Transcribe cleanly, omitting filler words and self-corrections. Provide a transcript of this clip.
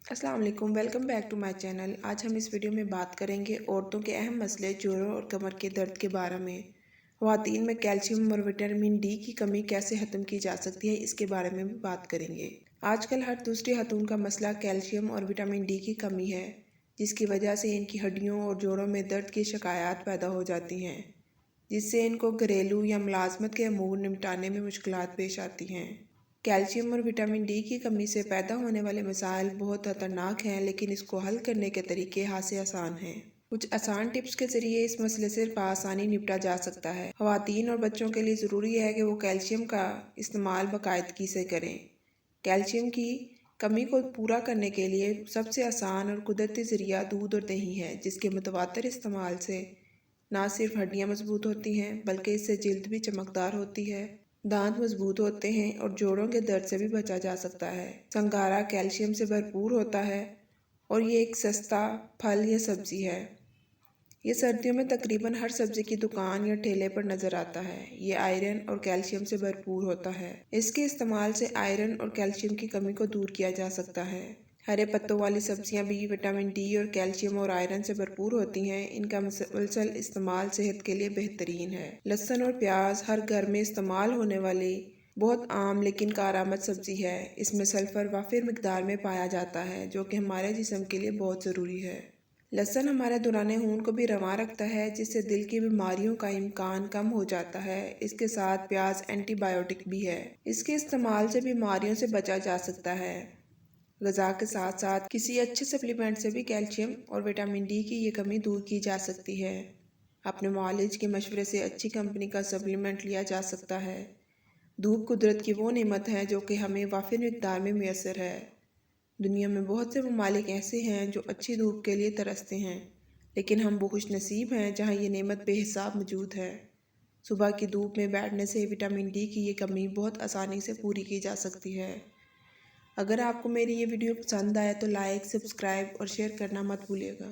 अस्सलाम वालेकुम, welcome back to my channel. आज हम इस वीडियो में बात करेंगे औरतों के अहम मसले जोड़ों और कमर के दर्द के बारे में। ख़वातीन में कैल्शियम और विटामिन डी की कमी कैसे ख़त्म की जा सकती है, इसके बारे में भी बात करेंगे। आजकल हर दूसरी खातून का मसला कैल्शियम और विटामिन डी की कमी है, जिसकी वजह से इनकी हड्डियों और जोड़ों में दर्द की शिकायत पैदा हो जाती हैं, जिससे इनको घरेलू या मुलाजमत के अमूर निपटाने में मुश्किलात पेश आती हैं। कैल्शियम और विटामिन डी की कमी से पैदा होने वाले मसाइल बहुत ख़तरनाक हैं, लेकिन इसको हल करने के तरीके हाथ से आसान हैं। कुछ आसान टिप्स के ज़रिए इस मसले से बआसानी निपटा जा सकता है। ख़वातीन और बच्चों के लिए ज़रूरी है कि वो कैल्शियम का इस्तेमाल बाकायदगी से करें। कैल्शियम की कमी को पूरा करने के लिए सबसे आसान और कुदरती ज़रिया दूध और दही है, जिसके मुतवातर इस्तेमाल से ना सिर्फ हड्डियाँ मजबूत होती हैं, बल्कि इससे जिल्द भी चमकदार होती है, दांत मजबूत होते हैं और जोड़ों के दर्द से भी बचा जा सकता है। संगारा कैल्शियम से भरपूर होता है और ये एक सस्ता फल या सब्ज़ी है। ये सर्दियों में तकरीबन हर सब्ज़ी की दुकान या ठेले पर नज़र आता है। ये आयरन और कैल्शियम से भरपूर होता है। इसके इस्तेमाल से आयरन और कैल्शियम की कमी को दूर किया जा सकता है। हरे पत्तों वाली सब्जियां भी विटामिन डी और कैल्शियम और आयरन से भरपूर होती हैं। इनका मुसलसल इस्तेमाल सेहत के लिए बेहतरीन है। लहसुन और प्याज हर घर में इस्तेमाल होने वाली बहुत आम लेकिन कारआमद सब्जी है। इसमें सल्फर वाफिर मिकदार में पाया जाता है, जो कि हमारे जिस्म के लिए बहुत ज़रूरी है। लहसुन हमारे दौरान खून को भी रवा रखता है, जिससे दिल की बीमारियों का इम्कान कम हो जाता है। इसके साथ प्याज एंटीबायोटिक भी है। इसके इस्तेमाल से बीमारियों से बचा जा सकता है। ग़िज़ा के साथ साथ किसी अच्छे सप्लीमेंट से भी कैल्शियम और विटामिन डी की ये कमी दूर की जा सकती है। अपने मुआलिज के मशवरे से अच्छी कंपनी का सप्लीमेंट लिया जा सकता है। धूप कुदरत की वो नेमत है जो कि हमें वाफिर मिकदार में मैसर है। दुनिया में बहुत से ममालिक ऐसे हैं जो अच्छी धूप के लिए तरसते हैं, लेकिन हम खुश नसीब हैं जहाँ ये नेमत बेहिसाब मौजूद है। सुबह की धूप में बैठने से विटामिन डी की ये कमी बहुत आसानी से पूरी की जा सकती है। अगर आपको मेरी ये वीडियो पसंद आए तो लाइक, सब्सक्राइब और शेयर करना मत भूलिएगा।